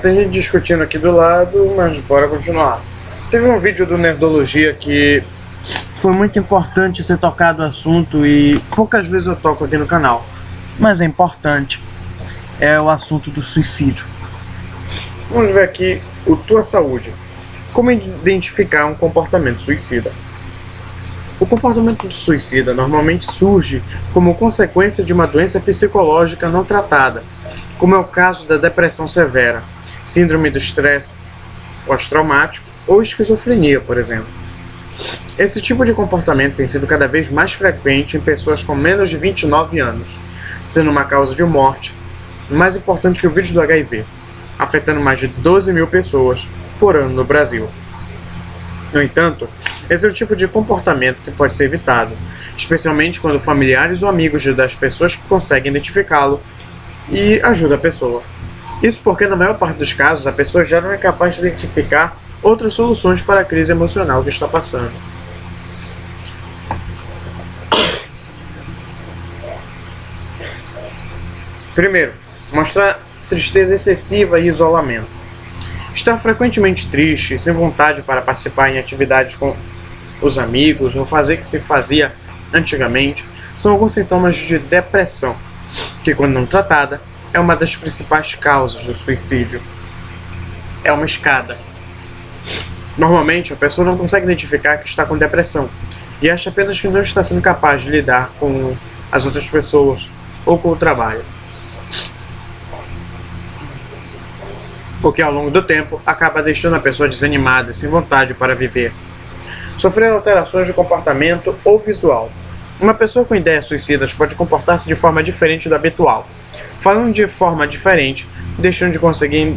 Tem gente discutindo aqui do lado, mas bora continuar. Teve um vídeo do Nerdologia que foi muito importante ser tocado o assunto e poucas vezes eu toco aqui no canal, mas é importante. É o assunto do suicídio. Vamos ver aqui o Tua Saúde. Como identificar um comportamento suicida? O comportamento suicida normalmente surge como consequência de uma doença psicológica não tratada, como é o caso da depressão severa, síndrome do estresse pós-traumático ou esquizofrenia, por exemplo. Esse tipo de comportamento tem sido cada vez mais frequente em pessoas com menos de 29 anos, sendo uma causa de morte mais importante que o vírus do HIV, afetando mais de 12 mil pessoas por ano no Brasil. No entanto, esse é o tipo de comportamento que pode ser evitado, especialmente quando familiares ou amigos das pessoas que conseguem identificá-lo e ajuda a pessoa. Isso porque, na maior parte dos casos, a pessoa já não é capaz de identificar outras soluções para a crise emocional que está passando. Primeiro, mostrar tristeza excessiva e isolamento. Estar frequentemente triste, sem vontade para participar em atividades com os amigos ou fazer o que se fazia antigamente, são alguns sintomas de depressão, que, quando não tratada, é uma das principais causas do suicídio. É uma escada. Normalmente, a pessoa não consegue identificar que está com depressão e acha apenas que não está sendo capaz de lidar com as outras pessoas ou com o trabalho. O que, ao longo do tempo, acaba deixando a pessoa desanimada e sem vontade para viver. Sofrer alterações de comportamento ou visual. Uma pessoa com ideias suicidas pode comportar-se de forma diferente do habitual, falando de forma diferente, deixando de conseguir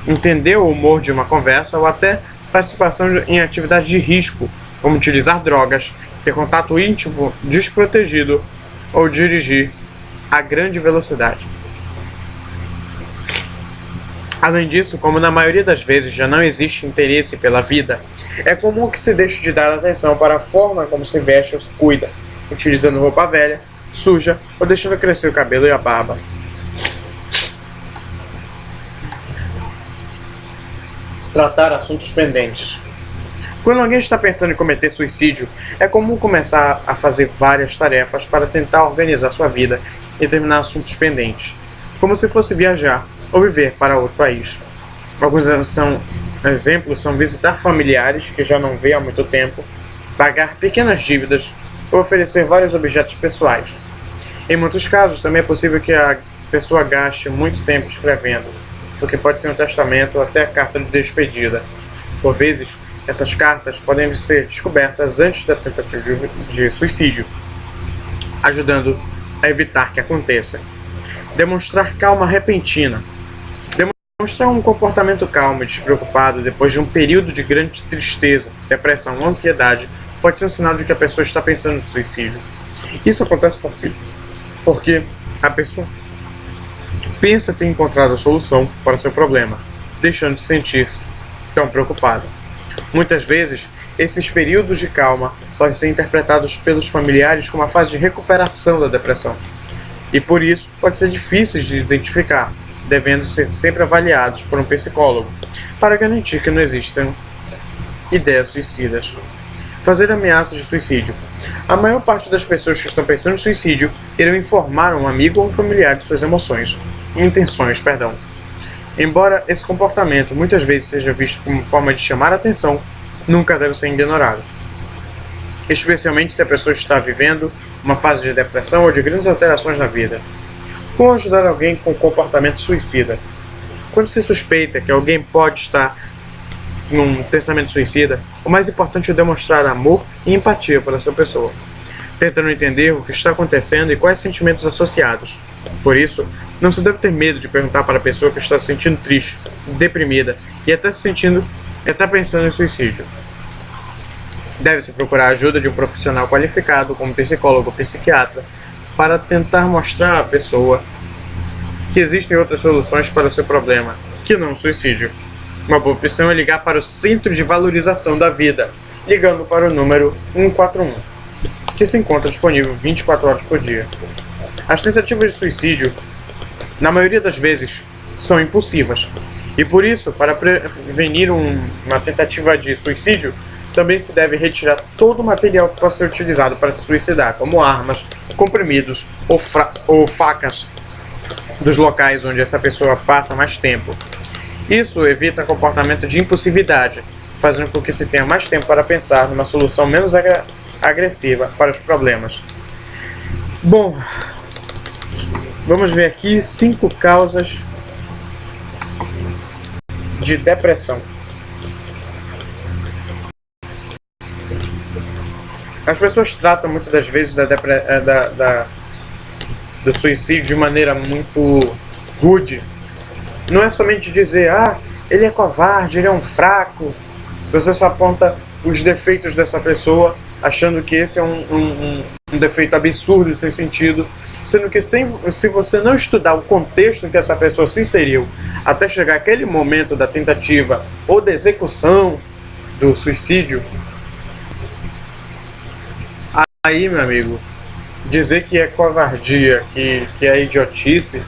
entender o humor de uma conversa ou até participação em atividades de risco, como utilizar drogas, ter contato íntimo desprotegido ou dirigir a grande velocidade. Além disso, como na maioria das vezes já não existe interesse pela vida, é comum que se deixe de dar atenção para a forma como se veste ou se cuida, utilizando roupa velha, suja ou deixando crescer o cabelo e a barba. Tratar assuntos pendentes. Quando alguém está pensando em cometer suicídio, é comum começar a fazer várias tarefas para tentar organizar sua vida e terminar assuntos pendentes, como se fosse viajar ou viver para outro país. Alguns exemplos são visitar familiares que já não vê há muito tempo, pagar pequenas dívidas ou oferecer vários objetos pessoais. Em muitos casos, também é possível que a pessoa gaste muito tempo escrevendo, o que pode ser um testamento ou até a carta de despedida. Por vezes, essas cartas podem ser descobertas antes da tentativa de suicídio, ajudando a evitar que aconteça. Demonstrar calma repentina. Demonstrar um comportamento calmo e despreocupado depois de um período de grande tristeza, depressão ou ansiedade pode ser um sinal de que a pessoa está pensando no suicídio. Isso acontece porque a pessoa pensa ter encontrado a solução para seu problema, deixando de sentir-se tão preocupada. Muitas vezes, esses períodos de calma podem ser interpretados pelos familiares como uma fase de recuperação da depressão, e por isso pode ser difícil de identificar, devendo ser sempre avaliados por um psicólogo, para garantir que não existam ideias suicidas. Fazer ameaças de suicídio. A maior parte das pessoas que estão pensando em suicídio irão informar um amigo ou um familiar de suas intenções. Embora esse comportamento muitas vezes seja visto como forma de chamar a atenção, nunca deve ser ignorado, especialmente se a pessoa está vivendo uma fase de depressão ou de grandes alterações na vida. Como ajudar alguém com comportamento suicida? Quando se suspeita que alguém pode estar num pensamento suicida, o mais importante é demonstrar amor e empatia por essa pessoa, tentando entender o que está acontecendo e quais sentimentos associados. Por isso, não se deve ter medo de perguntar para a pessoa que está se sentindo triste, deprimida e até pensando em suicídio. Deve-se procurar a ajuda de um profissional qualificado, como psicólogo ou psiquiatra, para tentar mostrar à pessoa que existem outras soluções para o seu problema, que não o suicídio. Uma boa opção é ligar para o Centro de Valorização da Vida, ligando para o número 141, que se encontra disponível 24 horas por dia. As tentativas de suicídio, na maioria das vezes, são impulsivas E por isso, para prevenir uma tentativa de suicídio, também se deve retirar todo o material que possa ser utilizado para se suicidar, como armas, comprimidos ou facas dos locais onde essa pessoa passa mais tempo. Isso evita comportamento de impulsividade, fazendo com que se tenha mais tempo para pensar numa solução menos agressiva para os problemas. Bom, vamos ver aqui 5 causas de depressão. As pessoas tratam muitas das vezes do suicídio de maneira muito rude. Não é somente dizer, ele é covarde, ele é um fraco. Você só aponta os defeitos dessa pessoa, achando que esse é um defeito absurdo, sem sentido. Sendo que se você não estudar o contexto em que essa pessoa se inseriu, até chegar aquele momento da tentativa ou da execução do suicídio, aí, meu amigo, dizer que é covardia, que é idiotice,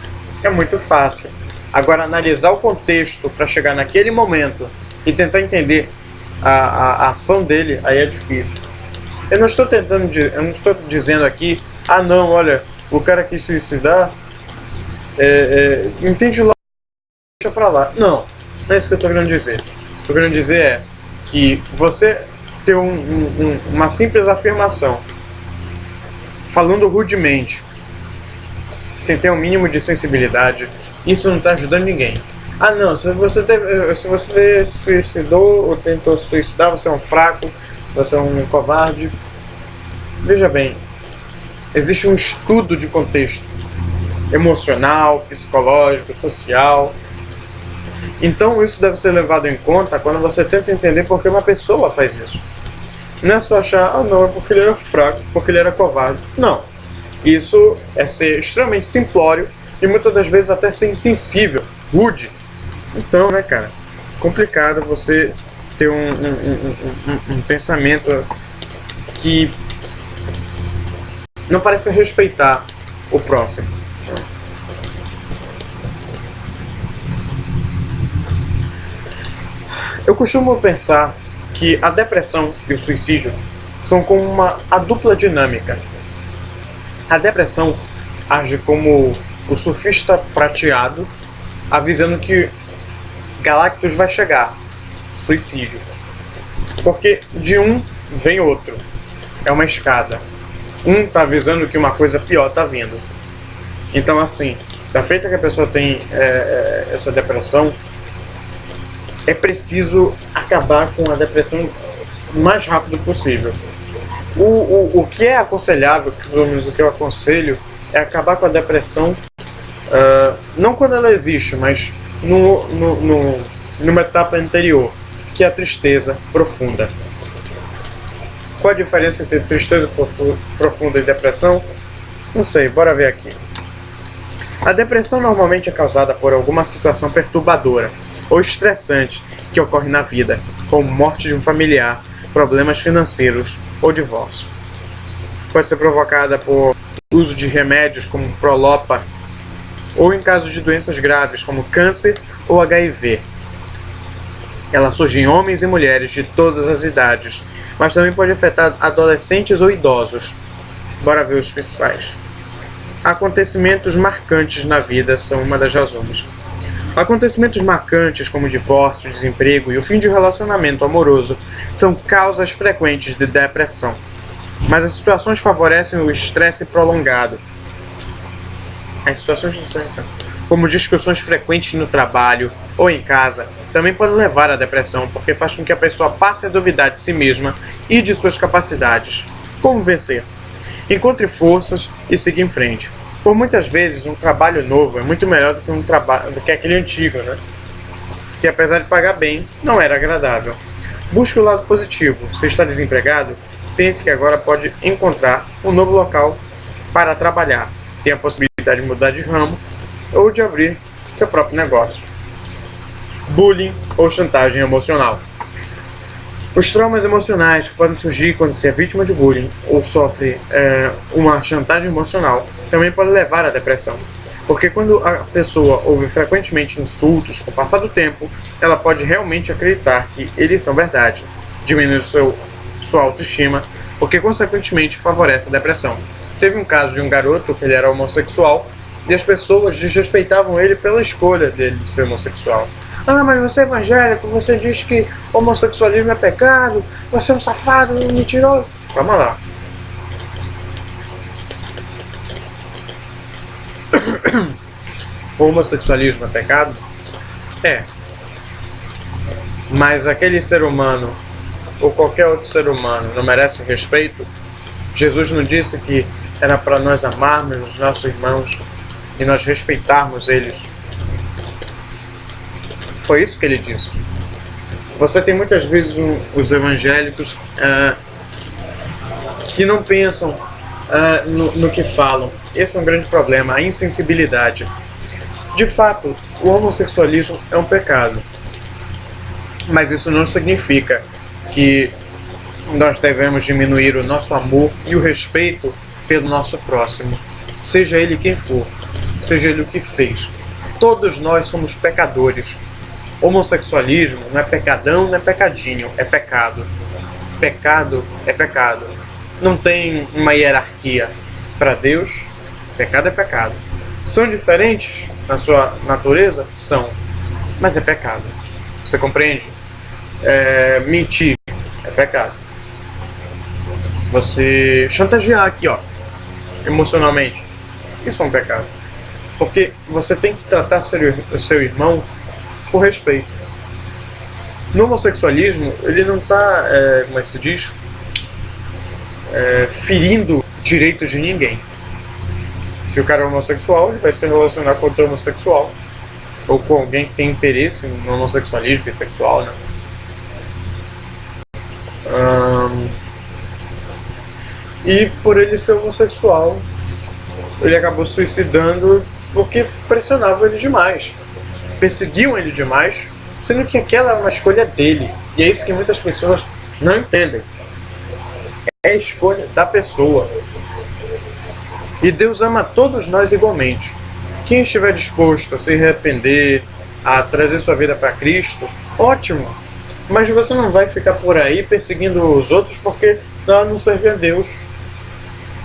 é muito fácil. Agora, analisar o contexto para chegar naquele momento e tentar entender a ação dele, aí é difícil. Eu não estou dizendo aqui, não, olha, o cara quis suicidar, entende lá, deixa pra lá. Não é isso que eu estou querendo dizer. O que eu estou querendo dizer é que você ter uma simples afirmação, falando rudemente, sem ter um mínimo de sensibilidade, isso não está ajudando ninguém. Não, se você se suicidou ou tentou se suicidar, você é um fraco, você é um covarde. Veja bem, existe um estudo de contexto emocional, psicológico, social. Então isso deve ser levado em conta quando você tenta entender por que uma pessoa faz isso. Não é só achar, não, é porque ele era fraco, porque ele era covarde. Não. Isso é ser extremamente simplório e muitas das vezes até ser insensível, rude. Então, né, cara, complicado você ter um pensamento que não parece respeitar o próximo. Eu costumo pensar que a depressão e o suicídio são como a dupla dinâmica. A depressão age como o surfista prateado, avisando que Galactus vai chegar. Suicídio. Porque de um vem outro. É uma escada. Um está avisando que uma coisa pior está vindo. Então, assim, da feita que a pessoa tem essa depressão, é preciso acabar com a depressão o mais rápido possível. O que é aconselhável, pelo menos o que eu aconselho, é acabar com a depressão, não quando ela existe, mas numa etapa anterior, que é a tristeza profunda. Qual a diferença entre tristeza profunda e depressão? Não sei, bora ver aqui. A depressão normalmente é causada por alguma situação perturbadora ou estressante que ocorre na vida, como morte de um familiar, problemas financeiros ou divórcio. Pode ser provocada por uso de remédios como Prolopa ou em casos de doenças graves como câncer ou HIV. Ela surge em homens e mulheres de todas as idades, mas também pode afetar adolescentes ou idosos. Bora ver os principais. Acontecimentos marcantes na vida são uma das razões. Acontecimentos marcantes como divórcio, desemprego e o fim de um relacionamento amoroso são causas frequentes de depressão, mas as situações favorecem o estresse prolongado. As situações de estresse, como discussões frequentes no trabalho ou em casa, também podem levar à depressão, porque faz com que a pessoa passe a duvidar de si mesma e de suas capacidades. Como vencer? Encontre forças e siga em frente. Por muitas vezes, um trabalho novo é muito melhor do que aquele antigo, né? Que apesar de pagar bem, não era agradável. Busque o lado positivo. Se está desempregado, pense que agora pode encontrar um novo local para trabalhar. Tem a possibilidade de mudar de ramo ou de abrir seu próprio negócio. Bullying ou chantagem emocional. Os traumas emocionais que podem surgir quando se é vítima de bullying ou sofre uma chantagem emocional também podem levar à depressão. Porque quando a pessoa ouve frequentemente insultos com o passar do tempo, ela pode realmente acreditar que eles são verdade, diminuindo sua autoestima, porque consequentemente favorece a depressão. Teve um caso de um garoto que ele era homossexual e as pessoas desrespeitavam ele pela escolha dele de ser homossexual. Ah, mas você é evangélico, você diz que homossexualismo é pecado, você é um safado, um mentiroso. Calma lá. O homossexualismo é pecado? É. Mas aquele ser humano, ou qualquer outro ser humano, não merece respeito? Jesus não disse que era para nós amarmos os nossos irmãos e nós respeitarmos eles? Foi isso que ele disse. Você tem muitas vezes os evangélicos que não pensam no que falam. Esse é um grande problema, a insensibilidade. De fato, o homossexualismo é um pecado. Mas isso não significa que nós devemos diminuir o nosso amor e o respeito pelo nosso próximo. Seja ele quem for, seja ele o que fez. Todos nós somos pecadores. Homossexualismo não é pecadão, não é pecadinho, é pecado. Pecado é pecado. Não tem uma hierarquia. Para Deus, pecado é pecado. São diferentes na sua natureza? São. Mas é pecado. Você compreende? Mentir é pecado. Você chantagear aqui, ó, emocionalmente, isso é um pecado. Porque você tem que tratar o seu irmão por respeito. No homossexualismo, ele não está, como é que se diz? Ferindo direitos de ninguém. Se o cara é homossexual, ele vai se relacionar com outro homossexual. Ou com alguém que tem interesse no homossexualismo, bissexual, né? E por ele ser homossexual, ele acabou suicidando porque pressionavam ele demais. Perseguiam ele demais, sendo que aquela é uma escolha dele. E é isso que muitas pessoas não entendem. É a escolha da pessoa. E Deus ama todos nós igualmente. Quem estiver disposto a se arrepender, a trazer sua vida para Cristo, ótimo. Mas você não vai ficar por aí perseguindo os outros porque não serve a Deus.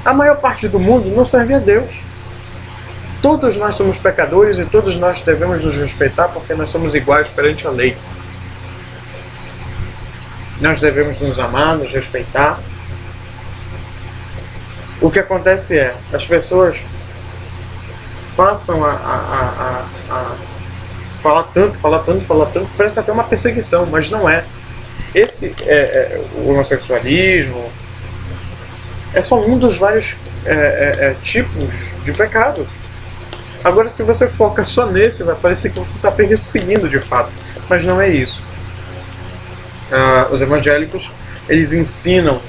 A maior parte do mundo não serve a Deus. Todos nós somos pecadores e todos nós devemos nos respeitar porque nós somos iguais perante a lei. Nós devemos nos amar, nos respeitar. O que acontece é, as pessoas passam a falar tanto, parece até uma perseguição, mas não é. O homossexualismo é só um dos vários tipos de pecado. Agora, se você foca só nesse, vai parecer que você está perseguindo de fato, mas não é isso. Os evangélicos, eles ensinam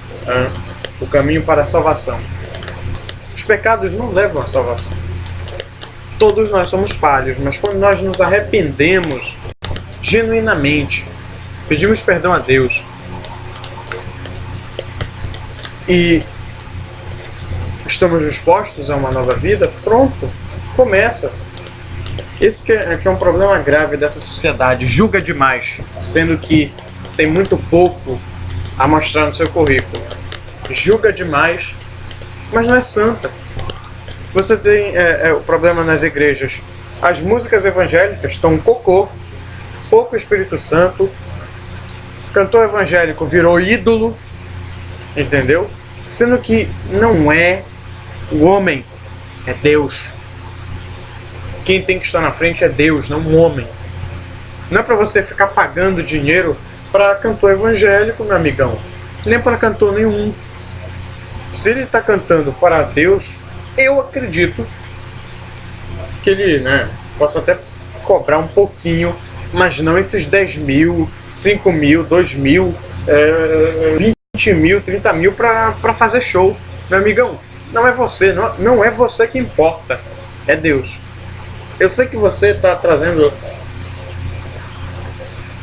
o caminho para a salvação. Os pecados não levam à salvação. Todos nós somos falhos, mas quando nós nos arrependemos genuinamente, pedimos perdão a Deus e estamos dispostos a uma nova vida, pronto, começa. Esse que é um problema grave dessa sociedade, julga demais, sendo que tem muito pouco a mostrar no seu currículo. Julga demais, mas não é santa. Você tem o problema nas igrejas. As músicas evangélicas estão um cocô, pouco Espírito Santo, cantor evangélico virou ídolo, entendeu? Sendo que não é o homem, é Deus. Quem tem que estar na frente é Deus, não o homem. Não é para você ficar pagando dinheiro para cantor evangélico, meu amigão. Nem para cantor nenhum. Se ele está cantando para Deus, eu acredito que ele, possa até cobrar um pouquinho, mas não esses 10 mil, 5 mil, 2 mil, 20 mil, 30 mil para fazer show. Meu amigão, não é você, não é você que importa, é Deus. Eu sei que você está trazendo...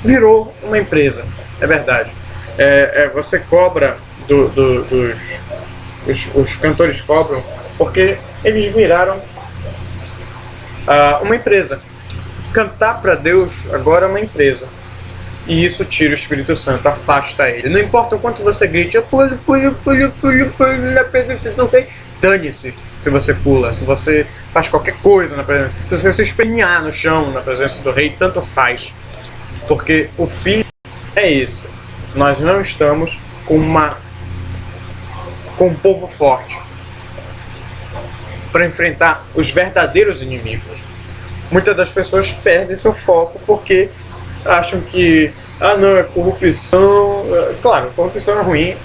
Virou uma empresa, é verdade. Você cobra os cantores cobram porque eles viraram Uma empresa. Cantar para Deus agora é uma empresa. E isso tira o Espírito Santo, afasta ele. Não importa o quanto você grite, eu pulo na presença do rei. Dane-se se você pula, se você faz qualquer coisa na presença. Se você se espernear no chão na presença do rei, tanto faz. Porque o fim é esse. Nós não estamos com um povo forte para enfrentar os verdadeiros inimigos. Muitas das pessoas perdem seu foco porque acham que não, é corrupção. Claro, corrupção é ruim,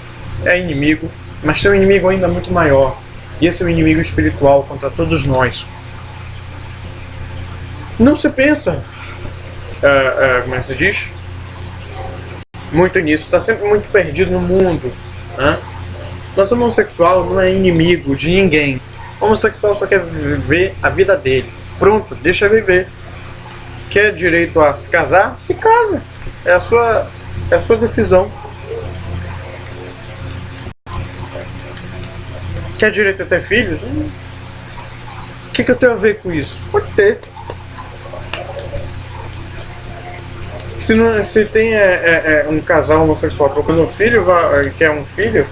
é inimigo, mas tem um inimigo ainda muito maior. E esse é um inimigo espiritual contra todos nós. Não se pensa, como é que se diz? Muito nisso, está sempre muito perdido no mundo. Né? Nosso homossexual não é inimigo de ninguém. O homossexual só quer viver a vida dele. Pronto, deixa viver. Quer direito a se casar? Se casa. É a sua decisão. Quer direito a ter filhos? O que eu tenho a ver com isso? Pode ter. Se tem um casal homossexual procurando um filho, quer um filho,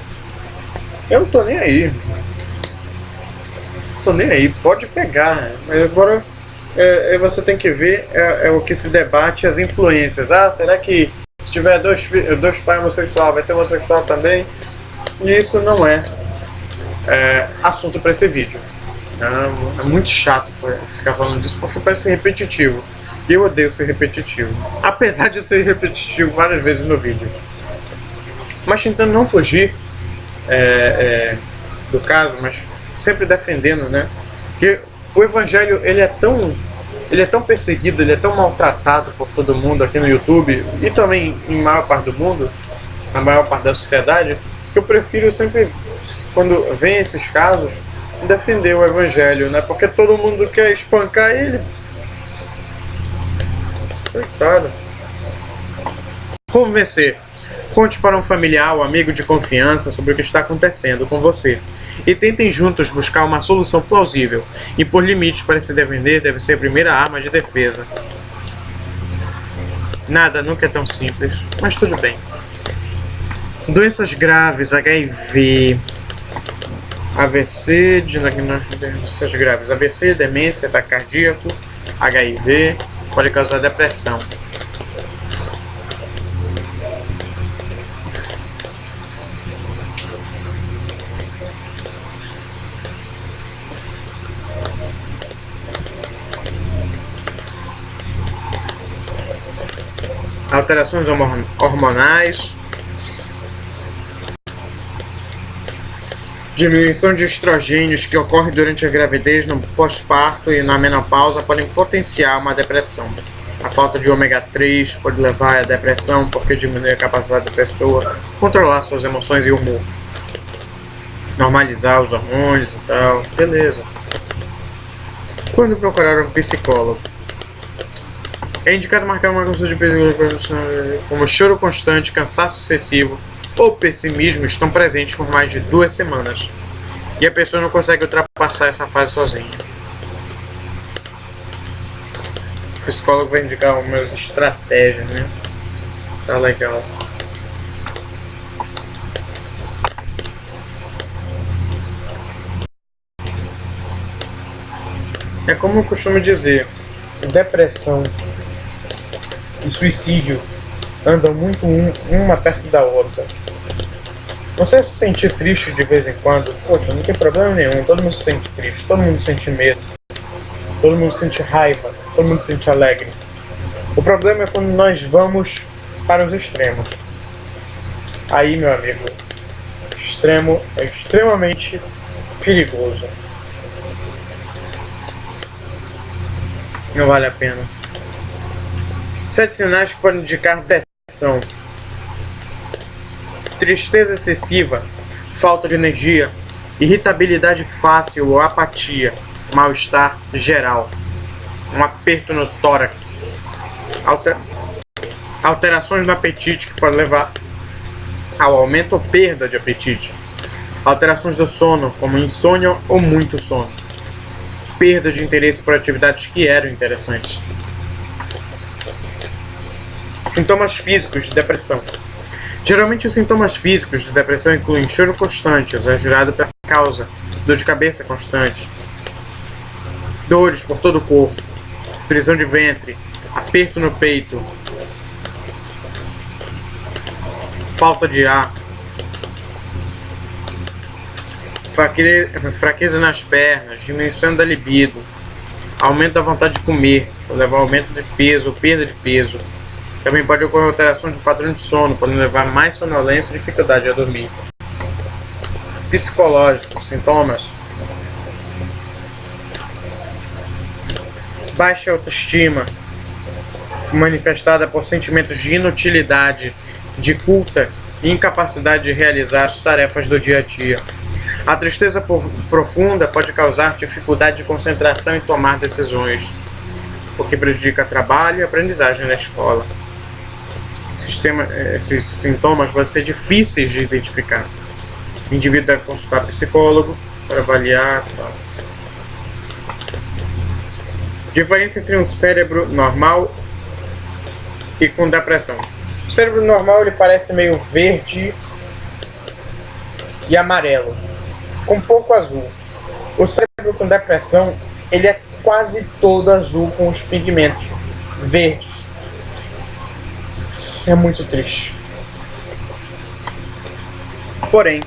eu não tô nem aí. Tô nem aí, pode pegar. Mas agora você tem que ver o que se debate, as influências. Será que se tiver dois pais homossexuais, vai ser homossexual também? E isso não é assunto para esse vídeo. É muito chato ficar falando disso porque parece repetitivo. E eu odeio ser repetitivo. Apesar de ser repetitivo várias vezes no vídeo. Mas tentando não fugir do caso, mas sempre defendendo, né? Porque o evangelho ele é tão perseguido, ele é tão maltratado por todo mundo aqui no YouTube e também em maior parte do mundo, na maior parte da sociedade, que eu prefiro sempre, quando vem esses casos, defender o evangelho, né? Porque todo mundo quer espancar ele. Coitado. Como vencer? Conte para um familiar ou amigo de confiança sobre o que está acontecendo com você e tentem juntos buscar uma solução plausível. E por limites para se defender deve ser a primeira arma de defesa. Nada nunca é tão simples, mas tudo bem. Doenças graves, HIV, AVC, doenças graves, AVC, demência, ataque cardíaco, HIV, pode causar depressão. Alterações hormonais, diminuição de estrogênios que ocorre durante a gravidez, no pós-parto e na menopausa podem potenciar uma depressão. A falta de ômega 3 pode levar à depressão porque diminui a capacidade da pessoa de controlar suas emoções e humor. Normalizar os hormônios e tal, beleza. Quando procurar um psicólogo? É indicado marcar uma consulta de psicólogo como choro constante, cansaço excessivo ou pessimismo estão presentes por mais de 2 semanas e a pessoa não consegue ultrapassar essa fase sozinha. O psicólogo vai indicar umas estratégias, né? Tá legal. É como eu costumo dizer, depressão e suicídio andam muito uma perto da outra. Você se sentir triste de vez em quando, poxa, não tem problema nenhum, todo mundo se sente triste, todo mundo sente medo, todo mundo sente raiva, todo mundo se sente alegre. O problema é quando nós vamos para os extremos. Aí, meu amigo, extremo é extremamente perigoso. Não vale a pena. 7 sinais que podem indicar depressão: tristeza excessiva, falta de energia, irritabilidade fácil ou apatia, mal-estar geral, um aperto no tórax, alterações no apetite que podem levar ao aumento ou perda de apetite, alterações do sono, como insônia ou muito sono, perda de interesse por atividades que eram interessantes. Sintomas físicos de depressão. Geralmente os sintomas físicos de depressão incluem choro constante, exagerado pela causa, dor de cabeça constante, dores por todo o corpo, prisão de ventre, aperto no peito, falta de ar, fraqueza nas pernas, diminuição da libido, aumento da vontade de comer, pode levar a aumento de peso ou perda de peso. Também pode ocorrer alterações no padrão de sono, podendo levar a mais sonolência e dificuldade a dormir. Psicológicos, sintomas: baixa autoestima, manifestada por sentimentos de inutilidade, de culpa e incapacidade de realizar as tarefas do dia a dia. A tristeza profunda pode causar dificuldade de concentração e tomar decisões, o que prejudica trabalho e aprendizagem na escola. Esses sintomas podem ser difíceis de identificar. O indivíduo deve consultar psicólogo para avaliar. Diferença entre um cérebro normal e com depressão. O cérebro normal ele parece meio verde e amarelo, com pouco azul. O cérebro com depressão ele é quase todo azul com os pigmentos verdes. É muito triste. Porém,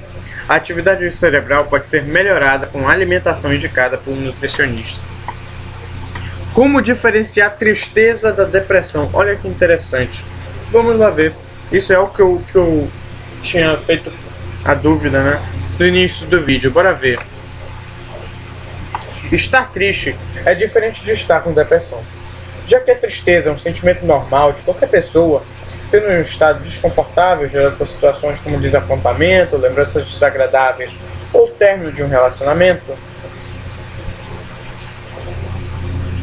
a atividade cerebral pode ser melhorada com a alimentação indicada por um nutricionista. Como diferenciar a tristeza da depressão? Olha que interessante. Vamos lá ver. Isso é o que eu tinha feito a dúvida, né? No início do vídeo. Bora ver. Estar triste é diferente de estar com depressão. Já que a tristeza é um sentimento normal de qualquer pessoa, sendo em um estado desconfortável, gerado por situações como desapontamento, lembranças desagradáveis ou término de um relacionamento,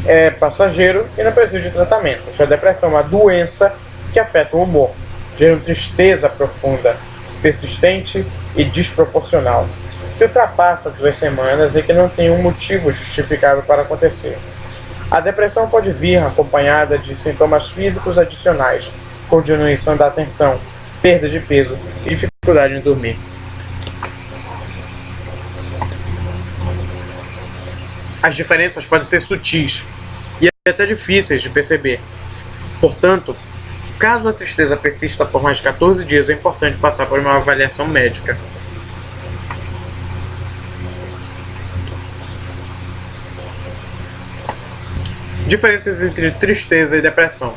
é passageiro e não precisa de tratamento. Já a depressão é uma doença que afeta o humor, gerando tristeza profunda, persistente e desproporcional, que ultrapassa 2 semanas e que não tem um motivo justificável para acontecer. A depressão pode vir acompanhada de sintomas físicos adicionais, como diminuição da atenção, perda de peso e dificuldade em dormir. As diferenças podem ser sutis e até difíceis de perceber. Portanto, caso a tristeza persista por mais de 14 dias, é importante passar por uma avaliação médica. Diferenças entre tristeza e depressão.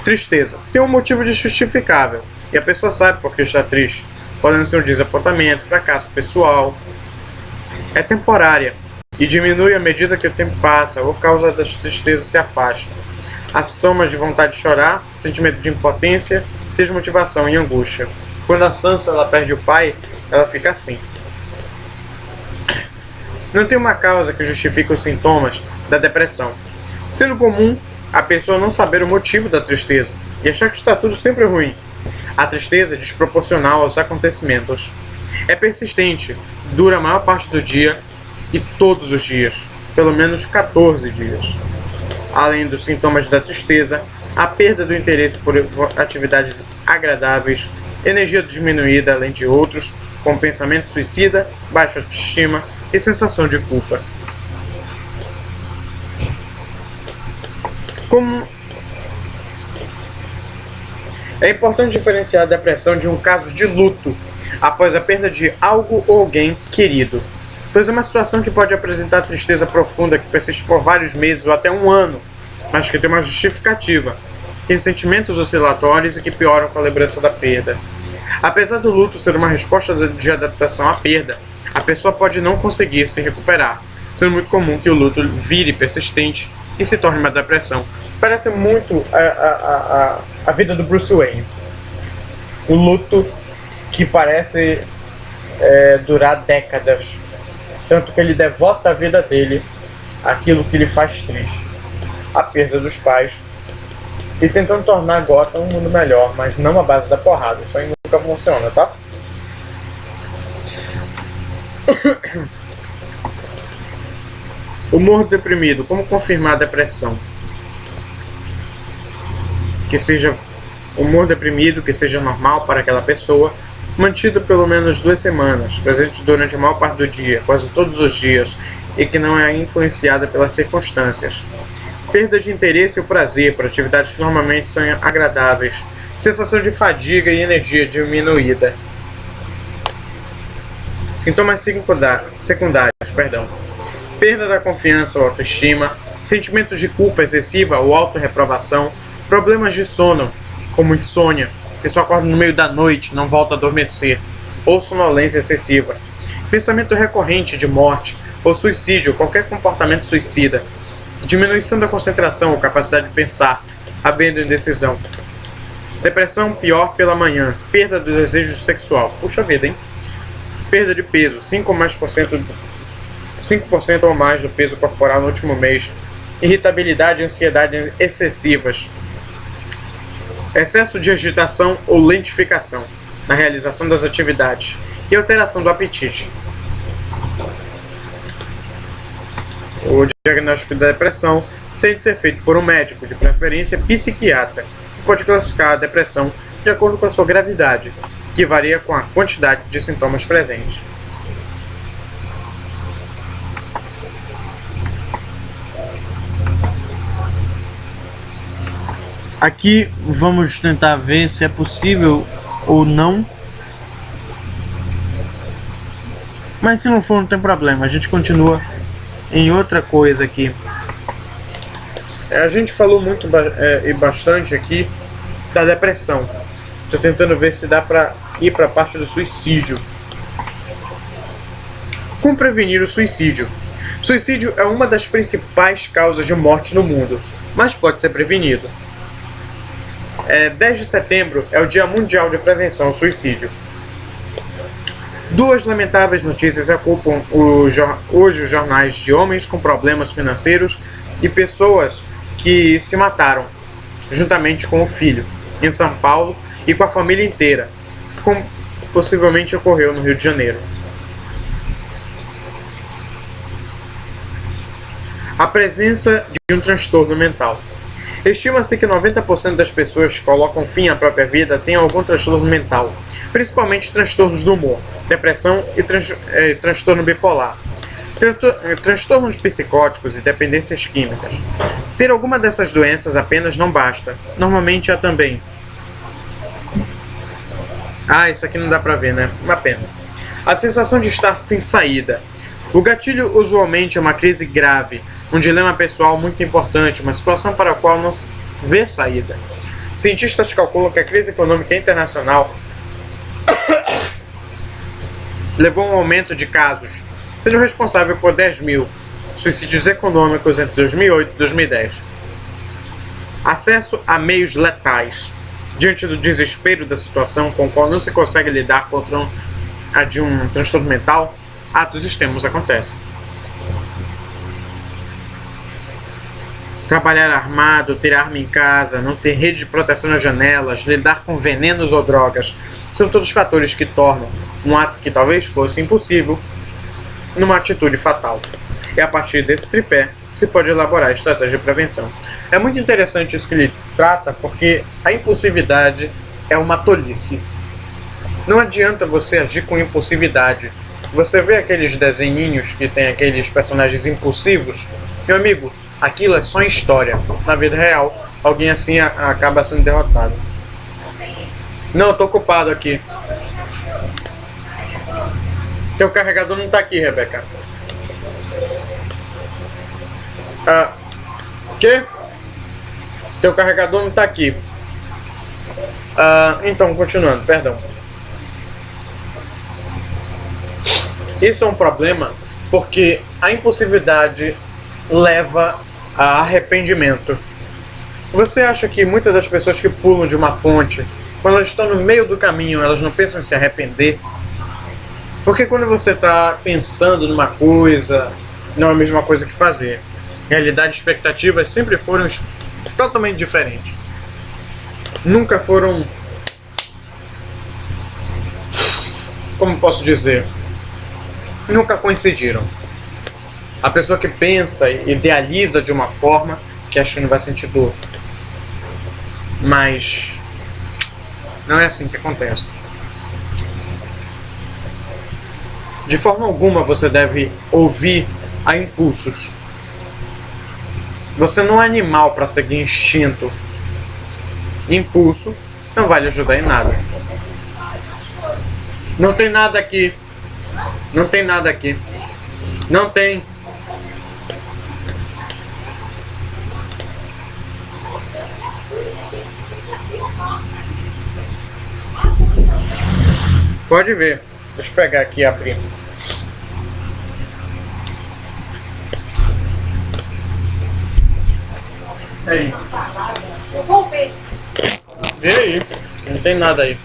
Tristeza tem um motivo justificável e a pessoa sabe por que está triste, podendo ser um desapontamento, fracasso pessoal. É temporária e diminui à medida que o tempo passa ou a causa da tristeza se afasta. Há sintomas de vontade de chorar, sentimento de impotência, desmotivação e angústia. Quando a Sansa ela perde o pai, ela fica assim. Não tem uma causa que justifique os sintomas da depressão, sendo comum a pessoa não saber o motivo da tristeza e achar que está tudo sempre ruim. A tristeza é desproporcional aos acontecimentos. É persistente, dura a maior parte do dia e todos os dias, pelo menos 14 dias. Além dos sintomas da tristeza, a perda do interesse por atividades agradáveis, energia diminuída, além de outros, como pensamento suicida, baixa autoestima e sensação de culpa. É importante diferenciar a depressão de um caso de luto após a perda de algo ou alguém querido, pois é uma situação que pode apresentar tristeza profunda que persiste por vários meses ou até um ano, mas que tem uma justificativa. Tem sentimentos oscilatórios e que pioram com a lembrança da perda. Apesar do luto ser uma resposta de adaptação à perda, a pessoa pode não conseguir se recuperar, sendo muito comum que o luto vire persistente e se torne uma depressão. Parece muito a vida do Bruce Wayne. O luto que parece durar décadas. Tanto que ele devota a vida dele àquilo que lhe faz triste. A perda dos pais. E tentando tornar Gotham um mundo melhor, mas não à base da porrada. Isso aí nunca funciona, tá? Humor deprimido. Como confirmar a depressão? Que seja humor deprimido, que seja normal para aquela pessoa, mantido pelo menos 2 semanas, presente durante a maior parte do dia, quase todos os dias, e que não é influenciada pelas circunstâncias. Perda de interesse ou prazer por atividades que normalmente são agradáveis. Sensação de fadiga e energia diminuída. Sintomas secundários, perda da confiança ou autoestima, sentimentos de culpa excessiva ou autorreprovação, problemas de sono, como insônia, que só acorda no meio da noite, não volta a adormecer, ou sonolência excessiva, pensamento recorrente de morte ou suicídio, qualquer comportamento suicida, diminuição da concentração ou capacidade de pensar, havendo indecisão, depressão pior pela manhã, perda do desejo sexual, puxa vida, hein? Perda de peso, 5% ou mais do peso corporal no último mês, irritabilidade e ansiedade excessivas, excesso de agitação ou lentificação na realização das atividades e alteração do apetite. O diagnóstico da depressão tem de ser feito por um médico, de preferência psiquiatra, que pode classificar a depressão de acordo com a sua gravidade, que varia com a quantidade de sintomas presentes. Aqui vamos tentar ver se é possível ou não. Mas se não for, não tem problema. A gente continua em outra coisa aqui. A gente falou muito e bastante aqui da depressão. Estou tentando ver se dá para ir para a parte do suicídio. Como prevenir o suicídio? Suicídio é uma das principais causas de morte no mundo, mas pode ser prevenido. 10 de setembro é o Dia Mundial de Prevenção ao Suicídio. 2 lamentáveis notícias ocupam hoje os jornais de homens com problemas financeiros e pessoas que se mataram, juntamente com o filho, em São Paulo e com a família inteira, como possivelmente ocorreu no Rio de Janeiro. A presença de um transtorno mental. Estima-se que 90% das pessoas que colocam fim à própria vida têm algum transtorno mental, principalmente transtornos do humor, depressão e transtorno bipolar, transtornos psicóticos e dependências químicas. Ter alguma dessas doenças apenas não basta. Normalmente há também. Isso aqui não dá pra ver, né? Uma pena. A sensação de estar sem saída. O gatilho usualmente é uma crise grave, um dilema pessoal muito importante, uma situação para a qual não se vê saída. Cientistas calculam que a crise econômica internacional levou a um aumento de casos, sendo responsável por 10 mil suicídios econômicos entre 2008 e 2010. Acesso a meios letais. Diante do desespero da situação com a qual não se consegue lidar contra a de um transtorno mental, atos extremos acontecem. Trabalhar armado, ter arma em casa, não ter rede de proteção nas janelas, lidar com venenos ou drogas, são todos fatores que tornam um ato que talvez fosse impossível numa atitude fatal. E a partir desse tripé se pode elaborar a estratégia de prevenção. É muito interessante isso que ele trata, porque a impulsividade é uma tolice. Não adianta você agir com impulsividade. Você vê aqueles desenhinhos que tem aqueles personagens impulsivos? Meu amigo, aquilo é só em história. Na vida real, alguém assim acaba sendo derrotado. Não, eu tô ocupado aqui. Teu carregador não tá aqui, Rebeca. Que? Teu carregador não tá aqui. Então, continuando, perdão. Isso é um problema porque a impulsividade leva a arrependimento. Você acha que muitas das pessoas que pulam de uma ponte, quando elas estão no meio do caminho, elas não pensam em se arrepender? Porque quando você está pensando numa coisa, não é a mesma coisa que fazer. Realidade e expectativas sempre foram totalmente diferentes. Nunca foram... Como posso dizer? Nunca coincidiram. A pessoa que pensa e idealiza de uma forma que acha que não vai sentir dor. Mas não é assim que acontece. De forma alguma você deve ouvir a impulsos. Você não é animal para seguir instinto. Impulso não vai lhe ajudar em nada. Não tem nada aqui. Não tem nada aqui. Não tem. Pode ver. Deixa eu pegar aqui e abrir. Aí. Eu vou ver. Vê aí. Não tem nada aí.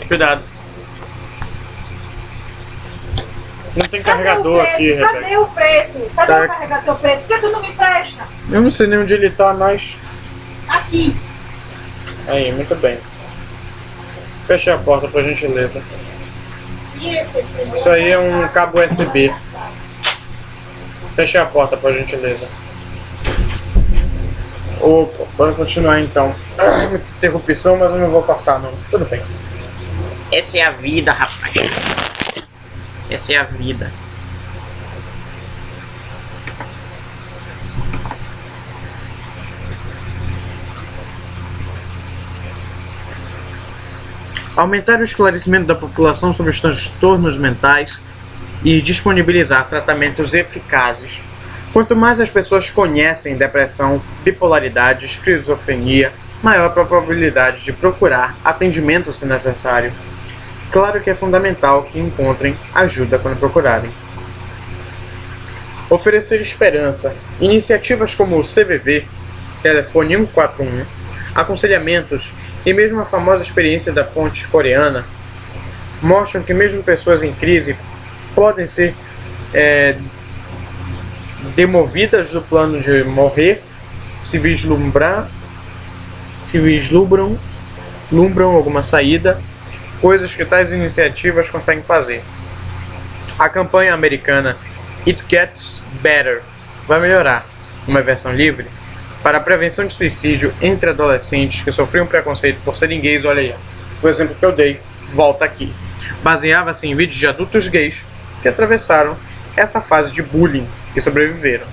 Cuidado. Não tem carregador aqui, Rebeca. Cadê o preto? Cadê Tá. o carregador preto? Por que tu não me presta? Eu não sei nem onde ele tá, mas... Aqui. Aí, muito bem. Feche a porta, por gentileza. E esse aqui? Isso aí é um cabo USB. Feche a porta, por gentileza. Opa, bora continuar então. Muita interrupção, mas eu não vou cortar não. Tudo bem. Essa é a vida, rapaz. Essa é a vida. Aumentar o esclarecimento da população sobre os transtornos mentais e disponibilizar tratamentos eficazes. Quanto mais as pessoas conhecem depressão, bipolaridade, esquizofrenia, maior a probabilidade de procurar atendimento se necessário. Claro que é fundamental que encontrem ajuda quando procurarem. Oferecer esperança. Iniciativas como o CVV, Telefone 141, aconselhamentos e mesmo a famosa experiência da ponte coreana mostram que mesmo pessoas em crise podem ser demovidas do plano de morrer se vislumbram alguma saída, coisas que tais iniciativas conseguem fazer. A campanha americana It Gets Better vai melhorar, uma versão livre, para a prevenção de suicídio entre adolescentes que sofriam preconceito por serem gays. Olha aí, o exemplo que eu dei, volta aqui. Baseava-se em vídeos de adultos gays que atravessaram essa fase de bullying e sobreviveram.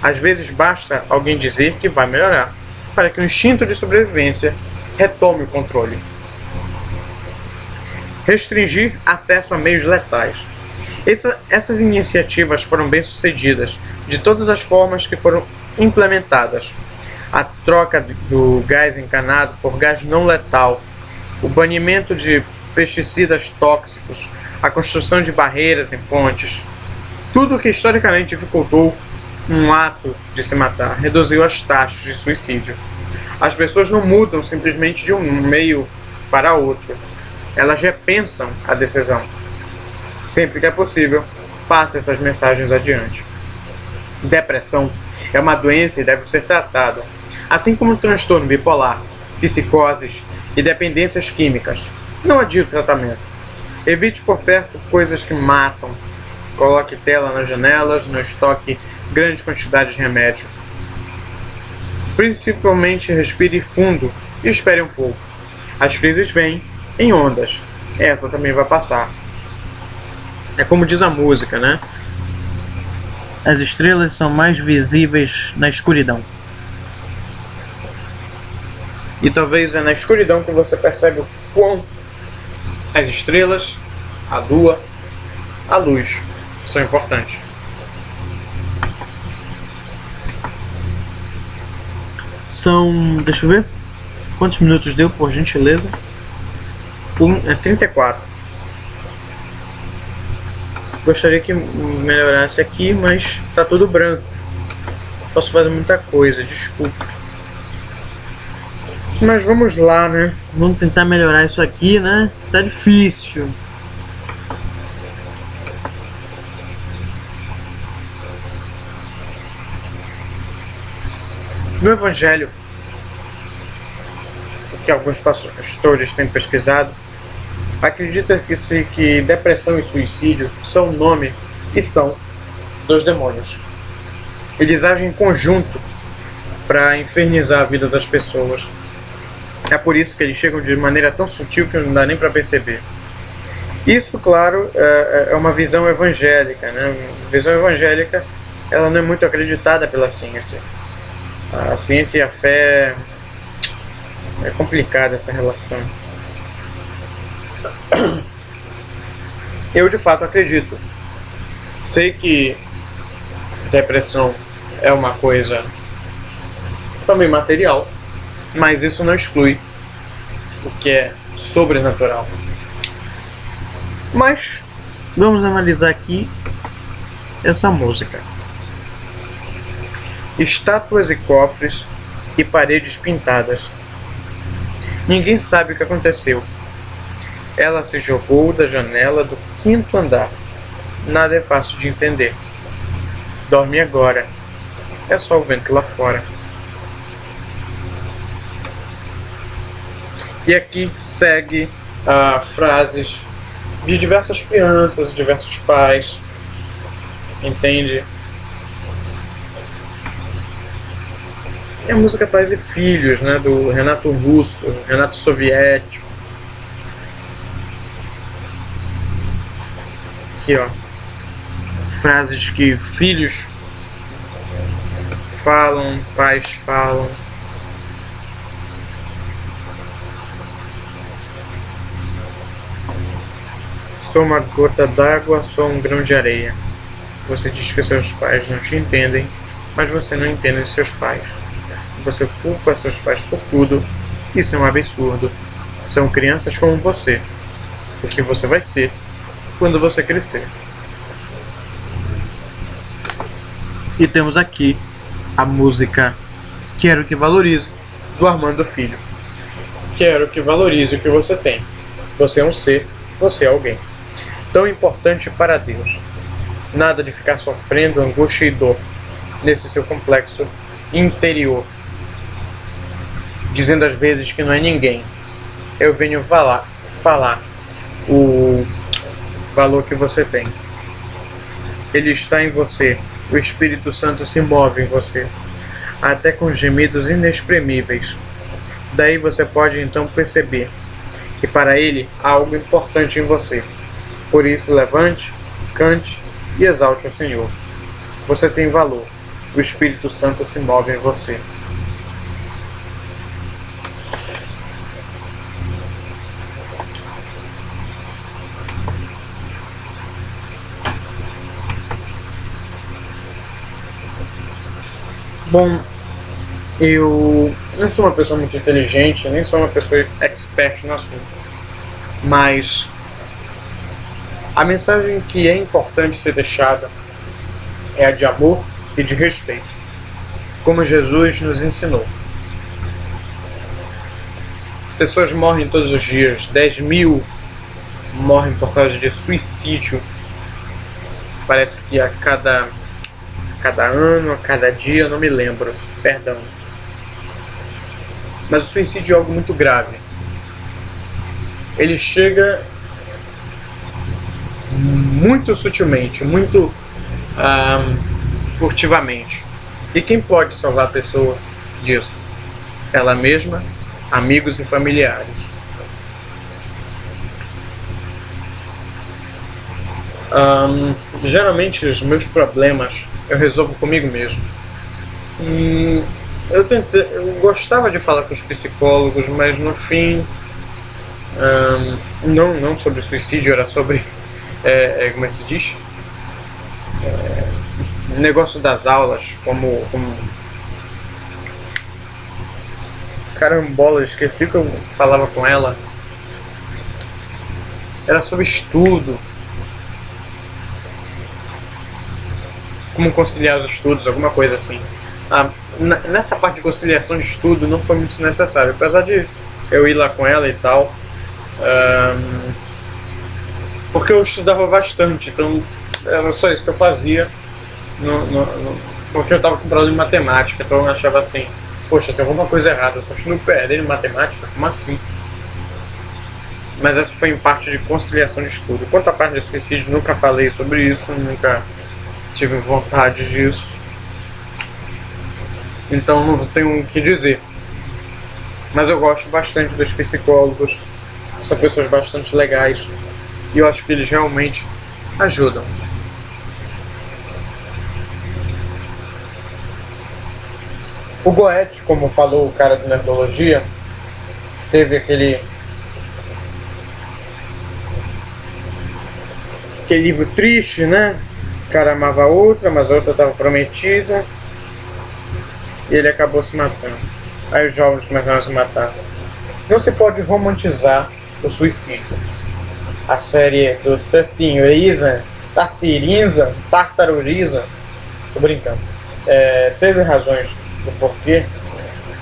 Às vezes basta alguém dizer que vai melhorar, para que o instinto de sobrevivência retome o controle. Restringir acesso a meios letais. Essas iniciativas foram bem sucedidas, de todas as formas que foram implementadas. A troca do gás encanado por gás não letal, o banimento de pesticidas tóxicos, a construção de barreiras em pontes, tudo o que historicamente dificultou um ato de se matar, reduziu as taxas de suicídio. As pessoas não mudam simplesmente de um meio para outro, elas repensam a decisão. Sempre que é possível, passe essas mensagens adiante. Depressão é uma doença e deve ser tratada, assim como o transtorno bipolar, psicoses e dependências químicas. Não adie o tratamento. Evite por perto coisas que matam. Coloque tela nas janelas, não estoque grandes quantidades de remédio. Principalmente respire fundo e espere um pouco. As crises vêm em ondas. Essa também vai passar. É como diz a música, né? As estrelas são mais visíveis na escuridão. E talvez é na escuridão que você percebe o quão as estrelas, a lua, a luz são importantes. São... deixa eu ver. Quantos minutos deu, por gentileza? 34. Gostaria que melhorasse aqui, mas tá tudo branco. Posso fazer muita coisa, desculpa. Mas vamos lá, né? Vamos tentar melhorar isso aqui, né? Tá difícil. No Evangelho, o que alguns pastores têm pesquisado, Acredita que depressão e suicídio são o nome e são dos demônios. Eles agem em conjunto para infernizar a vida das pessoas. É por isso que eles chegam de maneira tão sutil que não dá nem para perceber. Isso, claro, é uma visão evangélica, né? A visão evangélica, ela não é muito acreditada pela ciência. A ciência e a fé é complicada essa relação. Eu de fato acredito. Sei que depressão é uma coisa também material, mas isso não exclui o que é sobrenatural. Mas vamos analisar aqui essa música. Estátuas e cofres e paredes pintadas. Ninguém sabe o que aconteceu. Ela se jogou da janela do 5º andar. Nada é fácil de entender. Dorme agora. É só o vento lá fora. E aqui segue frases de diversas crianças, diversos pais. Entende? É a música Pais e Filhos, né, do Renato Russo, Renato Soviético. Aqui, ó. Frases que filhos falam, pais falam. Sou uma gota d'água, sou um grão de areia. Você diz que seus pais não te entendem, mas você não entende seus pais. Você culpa seus pais por tudo. Isso é um absurdo. São crianças como você. O que você vai ser quando você crescer. E temos aqui a música Quero que Valorize, do Armando Filho. Quero que valorize o que você tem. Você é um ser, você é alguém. Tão importante para Deus. Nada de ficar sofrendo angústia e dor nesse seu complexo interior. Dizendo às vezes que não é ninguém. Eu venho falar o valor que você tem. Ele está em você. O Espírito Santo se move em você, até com gemidos inexprimíveis. Daí você pode então perceber que para ele há algo importante em você. Por isso levante, cante e exalte o Senhor. Você tem valor. O Espírito Santo se move em você. Bom, eu não sou uma pessoa muito inteligente, nem sou uma pessoa expert no assunto, mas a mensagem que é importante ser deixada é a de amor e de respeito, como Jesus nos ensinou. Pessoas morrem todos os dias, 10 mil morrem por causa de suicídio, parece que a cada ano, a cada dia, eu não me lembro, perdão. Mas o suicídio é algo muito grave. Ele chega muito sutilmente, muito furtivamente. E quem pode salvar a pessoa disso? Ela mesma, amigos e familiares. Geralmente os meus problemas eu resolvo comigo mesmo. Eu gostava de falar com os psicólogos, mas no fim não sobre suicídio, era sobre como é que se diz? Negócio das aulas, como carambola, esqueci que eu falava com ela. Era sobre estudo, como conciliar os estudos, alguma coisa assim. Nessa parte de conciliação de estudo não foi muito necessário, apesar de eu ir lá com ela e tal, porque eu estudava bastante, então era só isso que eu fazia, porque eu estava com problema em matemática, então eu achava assim, poxa, tem alguma coisa errada, eu continuo perdendo em matemática, como assim? Mas essa foi em parte de conciliação de estudo. Quanto à parte de suicídio, nunca falei sobre isso, nunca tive vontade disso. Então não tenho o que dizer. Mas eu gosto bastante dos psicólogos. São pessoas bastante legais. E eu acho que eles realmente ajudam. O Goethe, como falou o cara do Nerdologia, teve aquele livro triste, né? O cara amava a outra, mas a outra estava prometida. E ele acabou se matando. Aí os jovens começaram a se matar. Não se pode romantizar o suicídio. A série do Tartaruriza, tô brincando. 13 razões do porquê.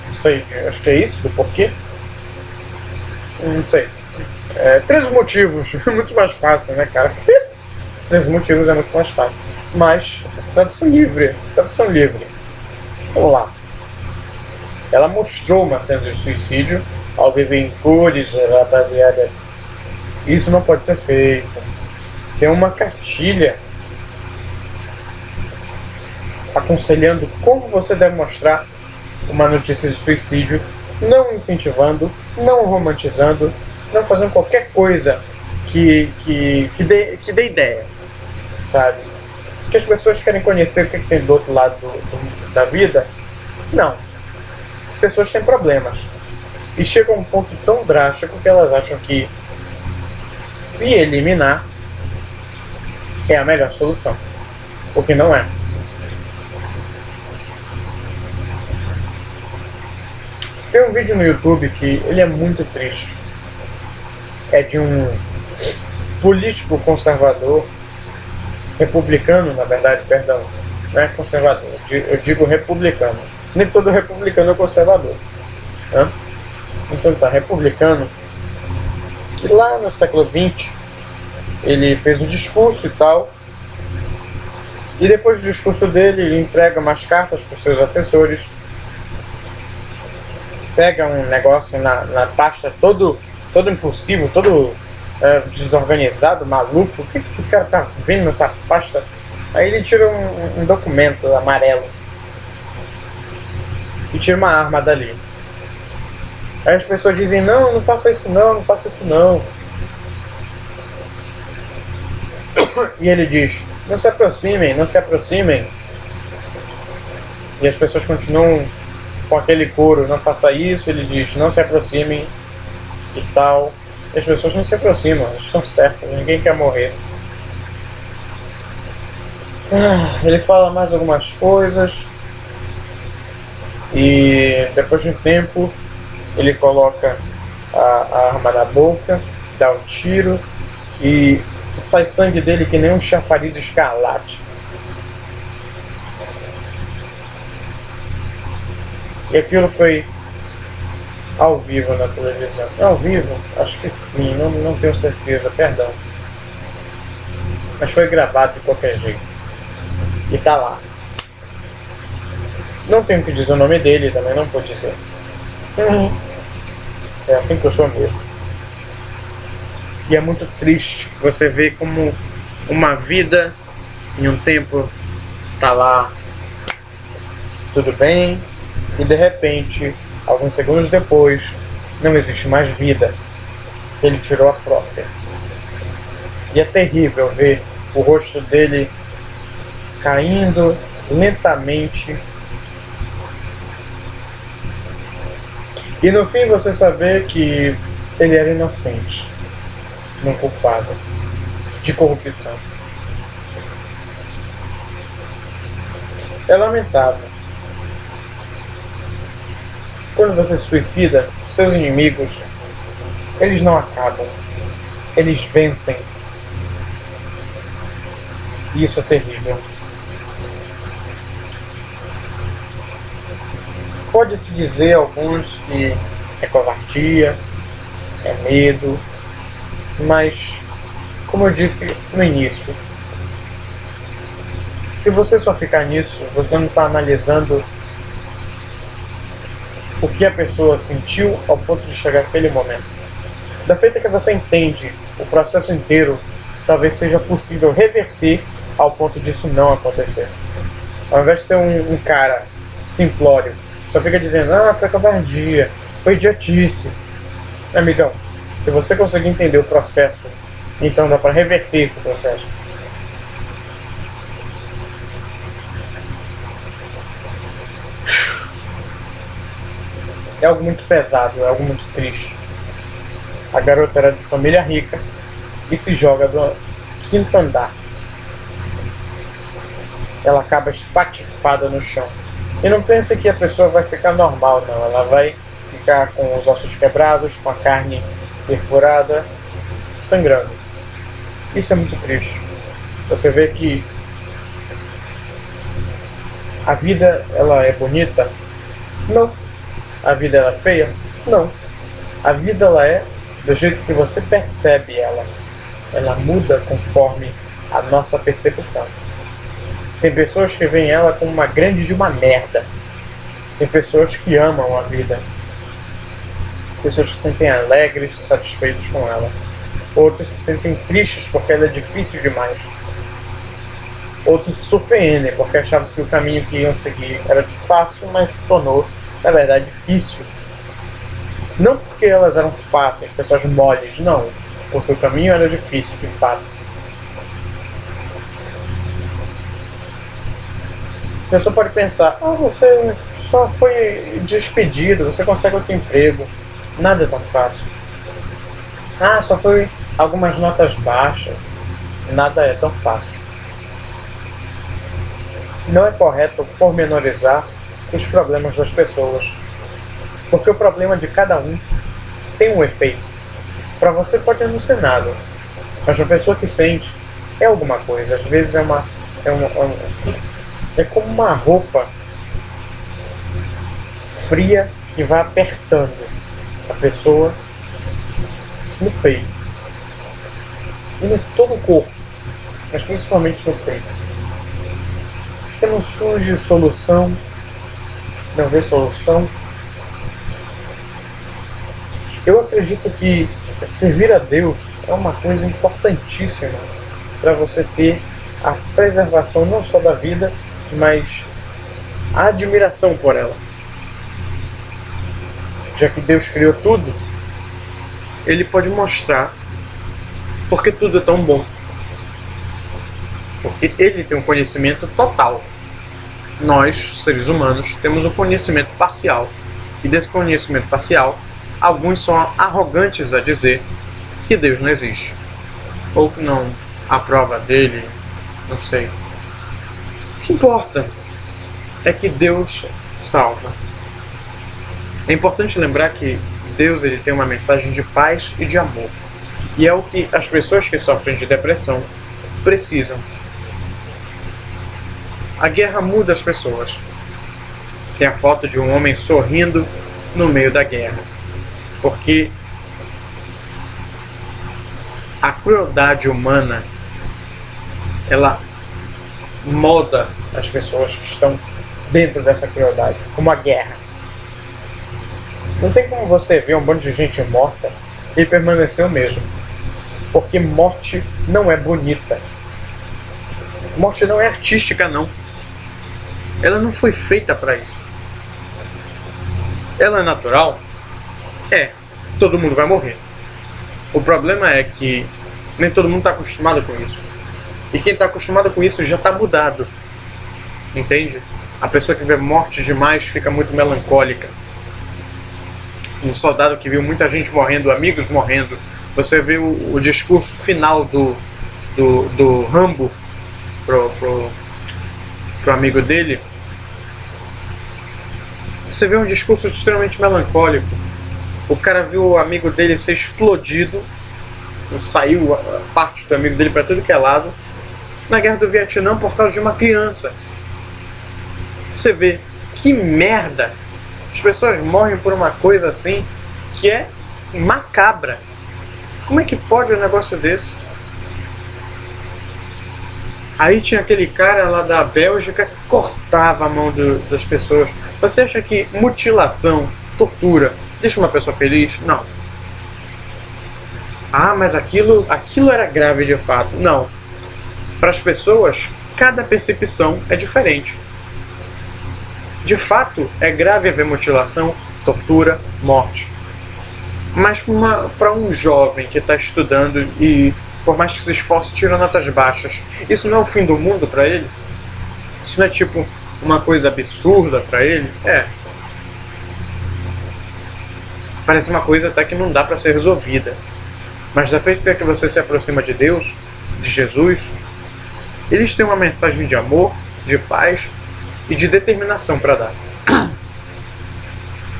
Não sei, acho que é isso, do porquê. Não sei. 13 motivos, é muito mais fácil, né, cara? 13 motivos é muito mais fácil. Mas, tradução livre. Vamos lá. Ela mostrou uma cena de suicídio ao viver em cores, rapaziada. Isso não pode ser feito. Tem uma cartilha aconselhando como você deve mostrar uma notícia de suicídio, não incentivando, não romantizando, não fazendo qualquer coisa que dê ideia, sabe? Que as pessoas querem conhecer o que tem do outro lado da vida. Não. Pessoas têm problemas. E chega a um ponto tão drástico que elas acham que se eliminar é a melhor solução. O que não é. Tem um vídeo no YouTube que ele é muito triste. É de um político conservador, republicano, na verdade, perdão, não é conservador, eu digo republicano. Nem todo republicano é conservador, né? Então tá, republicano. E lá no século XX, ele fez um discurso e tal. E depois do discurso dele, ele entrega umas cartas para os seus assessores. Pega um negócio na pasta todo impulsivo, todo desorganizado, maluco. O que esse cara tá vendo nessa pasta? Aí ele tira um documento amarelo e tira uma arma dali. Aí as pessoas dizem, não faça isso não, não faça isso não. E ele diz, não se aproximem, não se aproximem. E as pessoas continuam com aquele coro, não faça isso. Ele diz, não se aproximem e tal. E as pessoas não se aproximam, elas estão certas, ninguém quer morrer. Ele fala mais algumas coisas. E depois de um tempo ele coloca a arma na boca, dá um tiro e sai sangue dele que nem um chafariz escarlate. E aquilo foi ao vivo na televisão. Ao vivo? Acho que sim, não tenho certeza, perdão. Mas foi gravado de qualquer jeito. E tá lá. Não tenho que dizer o nome dele, também não vou dizer. É assim que eu sou mesmo. E é muito triste você ver como uma vida em um tempo tá lá tudo bem e de repente, alguns segundos depois, não existe mais vida. Ele tirou a própria. E é terrível ver o rosto dele caindo lentamente. E no fim você saber que ele era inocente, não culpado de corrupção. É lamentável. Quando você se suicida, seus inimigos, eles não acabam, eles vencem. E isso é terrível. Pode-se dizer a alguns que é covardia, é medo, mas, como eu disse no início, se você só ficar nisso, você não está analisando o que a pessoa sentiu ao ponto de chegar àquele momento. Da feita que você entende o processo inteiro, talvez seja possível reverter ao ponto disso não acontecer. Ao invés de ser um cara simplório, só fica dizendo, foi covardia, foi idiotice. Amigão, se você conseguir entender o processo, então dá para reverter esse processo. É algo muito pesado, é algo muito triste. A garota era de família rica e se joga do quinto andar. Ela acaba espatifada no chão. E não pensa que a pessoa vai ficar normal, não. Ela vai ficar com os ossos quebrados, com a carne perfurada, sangrando. Isso é muito triste. Você vê que a vida, ela é bonita? Não. A vida, ela é feia? Não. A vida, ela é do jeito que você percebe ela. Ela muda conforme a nossa percepção. Tem pessoas que veem ela como uma grande de uma merda. Tem pessoas que amam a vida. Pessoas que se sentem alegres, satisfeitos com ela. Outros se sentem tristes porque ela é difícil demais. Outros se surpreendem porque achavam que o caminho que iam seguir era fácil, mas se tornou, na verdade, difícil. Não porque elas eram fáceis, pessoas moles, não. Porque o caminho era difícil, de fato. A pessoa pode pensar, você só foi despedido, você consegue outro emprego. Nada é tão fácil. Só foi algumas notas baixas. Nada é tão fácil. Não é correto pormenorizar os problemas das pessoas. Porque o problema de cada um tem um efeito. Para você pode não ser nada. Mas para a pessoa que sente, é alguma coisa. Às vezes é como uma roupa fria que vai apertando a pessoa no peito. E em todo o corpo. Mas principalmente no peito. Porque não surge solução. Não vê solução. Eu acredito que servir a Deus é uma coisa importantíssima para você ter a preservação não só da vida, mas a admiração por ela. Já que Deus criou tudo, Ele pode mostrar porque tudo é tão bom. Porque Ele tem um conhecimento total. Nós, seres humanos, temos um conhecimento parcial. E desse conhecimento parcial, alguns são arrogantes a dizer que Deus não existe. Ou que não há prova dele, não sei. O que importa é que Deus salva. É importante lembrar que Deus, ele tem uma mensagem de paz e de amor. E é o que as pessoas que sofrem de depressão precisam. A guerra muda as pessoas. Tem a foto de um homem sorrindo no meio da guerra. Porque a crueldade humana, ela molda as pessoas que estão dentro dessa crueldade, como a guerra. Não tem como você ver um monte de gente morta e permanecer o mesmo. Porque morte não é bonita. Morte não é artística, não. Ela não foi feita para isso. Ela é natural? Todo mundo vai morrer. O problema é que nem todo mundo está acostumado com isso. E quem está acostumado com isso já está mudado. Entende? A pessoa que vê morte demais fica muito melancólica. Um soldado que viu muita gente morrendo, amigos morrendo. Você vê o discurso final do Rambo pro amigo dele. Você vê um discurso extremamente melancólico. O cara viu o amigo dele ser explodido. Saiu a parte do amigo dele para tudo que é lado. Na guerra do Vietnã por causa de uma criança. Você vê que merda. As pessoas morrem por uma coisa assim que é macabra. Como é que pode um negócio desse? Aí tinha aquele cara lá da Bélgica que cortava a mão das pessoas. Você acha que mutilação, tortura, deixa uma pessoa feliz? Não. Ah, mas aquilo era grave de fato. Não. Para as pessoas, cada percepção é diferente. De fato, é grave haver mutilação, tortura, morte. Mas para um jovem que está estudando e, por mais que se esforce, tira notas baixas, isso não é o fim do mundo para ele? Isso não é tipo uma coisa absurda para ele? É. Parece uma coisa até que não dá para ser resolvida. Mas da feita que você se aproxima de Deus, de Jesus, eles têm uma mensagem de amor, de paz e de determinação para dar.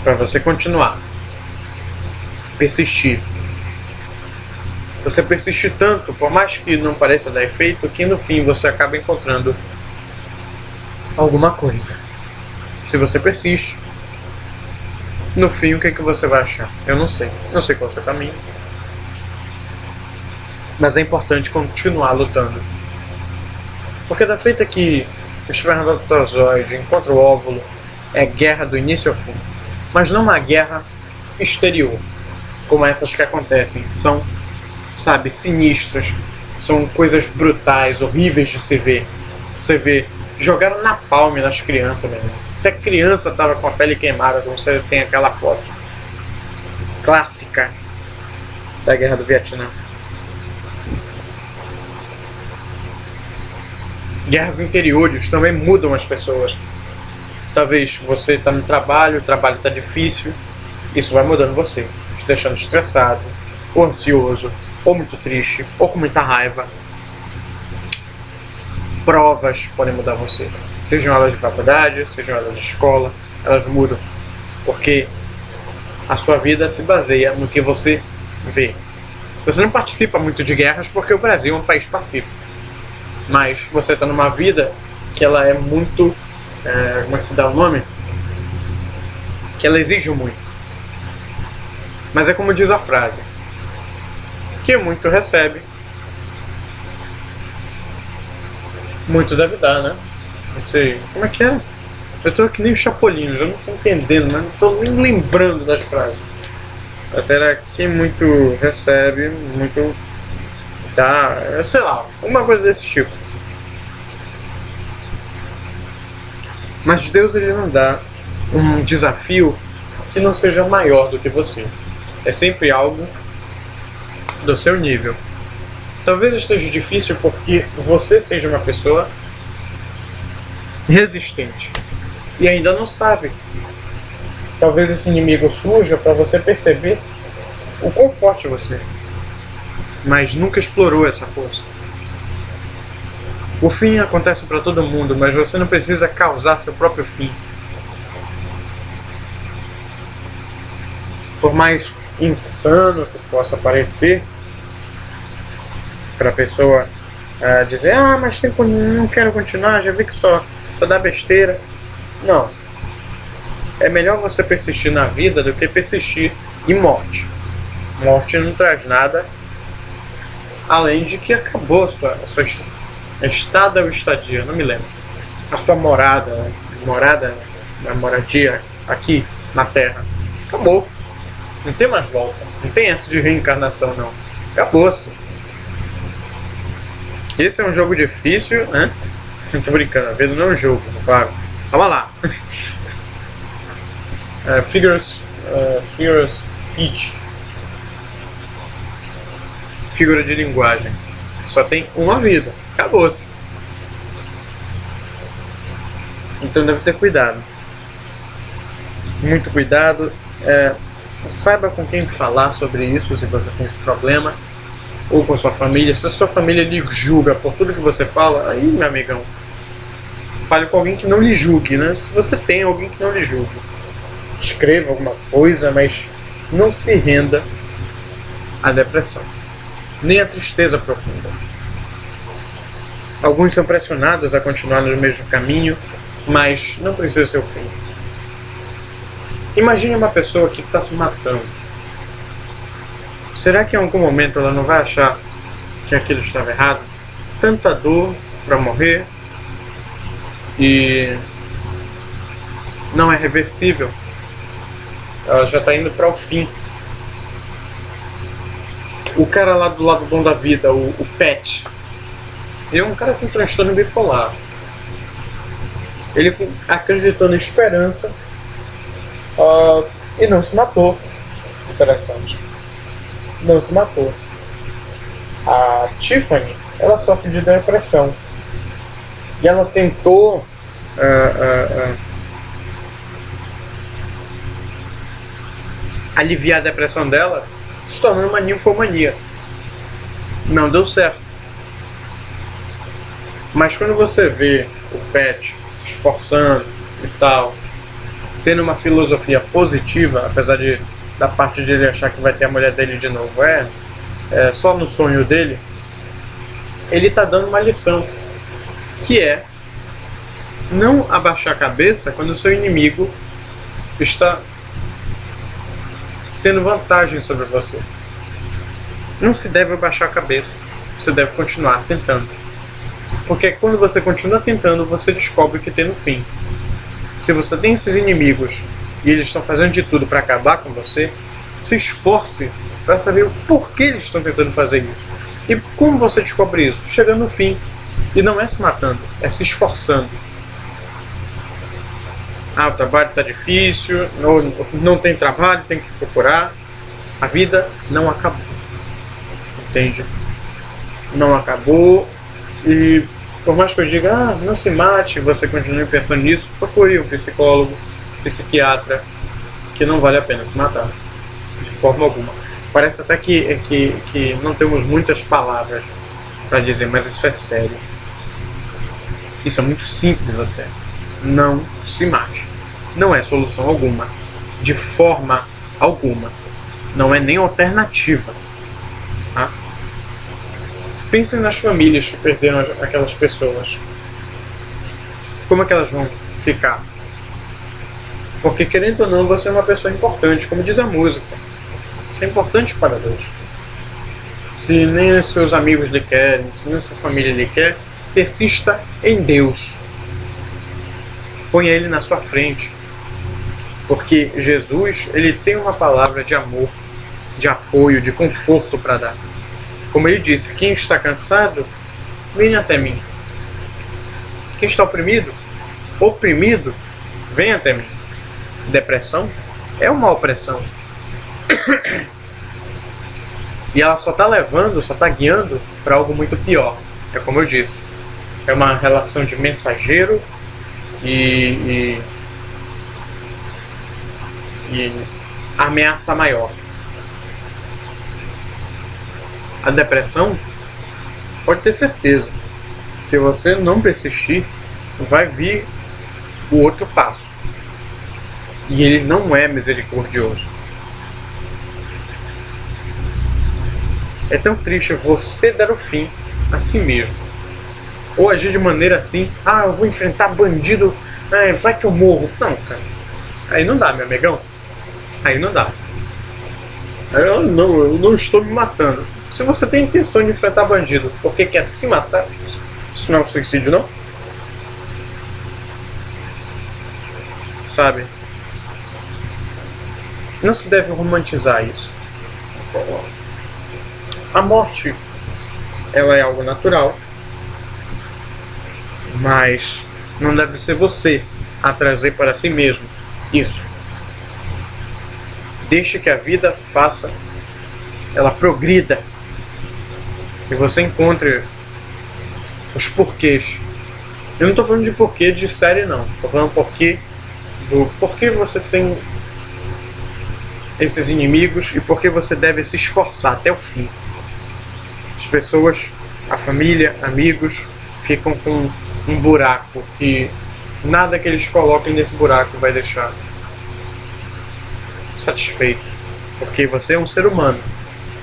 Para você continuar. Persistir. Você persiste tanto, por mais que não pareça dar efeito, que no fim você acaba encontrando alguma coisa. Se você persiste, no fim o que você vai achar? Eu não sei. Não sei qual é o seu caminho. Mas é importante continuar lutando. Porque da feita que o espermatozoide encontra o óvulo, é guerra do início ao fim. Mas não uma guerra exterior, como essas que acontecem. São, sabe, sinistras. São coisas brutais, horríveis de se ver. Você vê, jogaram napalm nas crianças mesmo. Até criança tava com a pele queimada, como você tem aquela foto clássica da Guerra do Vietnã. Guerras interiores também mudam as pessoas. Talvez você está no trabalho, o trabalho está difícil, isso vai mudando você, te deixando estressado, ou ansioso, ou muito triste, ou com muita raiva. Provas podem mudar você, sejam elas de faculdade, sejam elas de escola, elas mudam, porque a sua vida se baseia no que você vê. Você não participa muito de guerras porque o Brasil é um país pacífico. Mas você está numa vida que ela é muito... como é que se dá o nome? Que ela exige muito. Mas é como diz a frase. Que muito recebe, muito deve dar, né? Não sei. Como é que é? Eu tô que nem o Chapolin, eu não tô entendendo, mas não tô nem lembrando das frases. Mas será que muito recebe, muito... dá, sei lá, uma coisa desse tipo. Mas Deus, ele não dá um desafio que não seja maior do que você. É sempre algo do seu nível. Talvez esteja difícil porque você seja uma pessoa resistente e ainda não sabe. Talvez esse inimigo surja para você perceber o quão forte você é, mas nunca explorou essa força. O fim acontece para todo mundo, mas você não precisa causar seu próprio fim. Por mais insano que possa parecer para a pessoa dizer, mas não quero continuar, já vi que só dá besteira. Não. É melhor você persistir na vida do que persistir em morte. Morte não traz nada além de que acabou a sua estada ou estadia, não me lembro. A sua morada, a moradia aqui na Terra. Acabou. Não tem mais volta. Não tem essa de reencarnação, não. Acabou-se. Esse é um jogo difícil, né? Não tô brincando, a vida não é um jogo, claro. Calma lá. Figures speech. Figura de linguagem. Só tem uma vida. Acabou-se. Então deve ter cuidado. Muito cuidado. Saiba com quem falar sobre isso, se você tem esse problema. Ou com sua família. Se a sua família lhe julga por tudo que você fala, aí, meu amigão, fale com alguém que não lhe julgue, né? Se você tem alguém que não lhe julgue, escreva alguma coisa, mas não se renda à depressão, nem à tristeza profunda. Alguns são pressionados a continuar no mesmo caminho, mas não precisa ser o fim. Imagine uma pessoa que está se matando. Será que em algum momento ela não vai achar que aquilo estava errado? Tanta dor para morrer e não é reversível. Ela já está indo para o fim. O cara lá do lado bom da vida, o Pet, ele é um cara com transtorno bipolar. Ele acreditou na esperança e não se matou. Interessante. Não se matou. A Tiffany, ela sofre de depressão. E ela tentou aliviar a depressão dela se tornando uma ninfomania. Não deu certo. Mas quando você vê o Pet se esforçando e tal, tendo uma filosofia positiva, apesar da parte de ele achar que vai ter a mulher dele de novo, só no sonho dele, ele tá dando uma lição, que é não abaixar a cabeça quando o seu inimigo está tendo vantagem sobre você. Não se deve abaixar a cabeça, você deve continuar tentando. Porque quando você continua tentando, você descobre que tem no fim. Se você tem esses inimigos e eles estão fazendo de tudo para acabar com você, se esforce para saber o porquê eles estão tentando fazer isso. E como você descobre isso? Chegando no fim. E não é se matando, é se esforçando. O trabalho está difícil, não tem trabalho, tem que procurar. A vida não acabou. Entende? Não acabou. E por mais que eu diga, não se mate, você continue pensando nisso, procure um psicólogo, psiquiatra, que não vale a pena se matar. De forma alguma. Parece até que não temos muitas palavras para dizer, mas isso é sério. Isso é muito simples até. Não se mate. Não é solução alguma. De forma alguma. Não é nem alternativa. Tá? Pensem nas famílias que perderam aquelas pessoas. Como é que elas vão ficar? Porque querendo ou não, você é uma pessoa importante, como diz a música. Você é importante para Deus. Se nem os seus amigos lhe querem, se nem a sua família lhe quer, persista em Deus. Ponha Ele na sua frente. Porque Jesus, Ele tem uma palavra de amor, de apoio, de conforto para dar. Como Ele disse, quem está cansado, venha até mim. Quem está oprimido, venha até mim. Depressão é uma opressão. E ela só está levando, só está guiando para algo muito pior. É como eu disse. É uma relação de mensageiro e ameaça maior. A depressão, pode ter certeza, se você não persistir, vai vir o outro passo. E ele não é misericordioso. É tão triste você dar o fim a si mesmo. Ou agir de maneira assim, eu vou enfrentar bandido, vai que eu morro. Não, cara. Aí não dá, meu amigão. Aí não dá. Eu não estou me matando. Se você tem intenção de enfrentar bandido porque quer se matar, isso não é um suicídio, não? Sabe? Não se deve romantizar isso. A morte, ela é algo natural, mas não deve ser você a trazer para si mesmo isso. Deixe que a vida faça, ela progrida, e você encontre os porquês. Eu não estou falando de porquê de série, não. Estou falando do porquê você tem esses inimigos e porquê você deve se esforçar até o fim. As pessoas, a família, amigos, ficam com um buraco e nada que eles coloquem nesse buraco vai deixar satisfeito. Porque você é um ser humano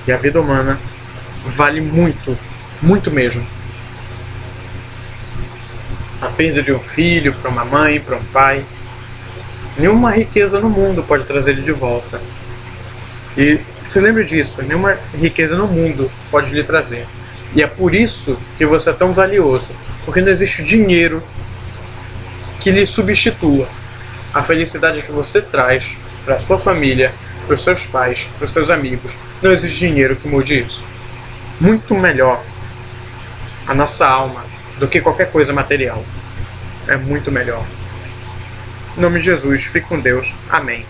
e a vida humana vale muito, muito mesmo. A perda de um filho para uma mãe, para um pai, nenhuma riqueza no mundo pode trazer ele de volta. E se lembre disso, nenhuma riqueza no mundo pode lhe trazer. E é por isso que você é tão valioso. Porque não existe dinheiro que lhe substitua a felicidade que você traz para sua família, para os seus pais, para os seus amigos. Não existe dinheiro que mude isso. muito melhor a nossa alma do que qualquer coisa material. É muito melhor. Em nome de Jesus, fique com Deus. Amém.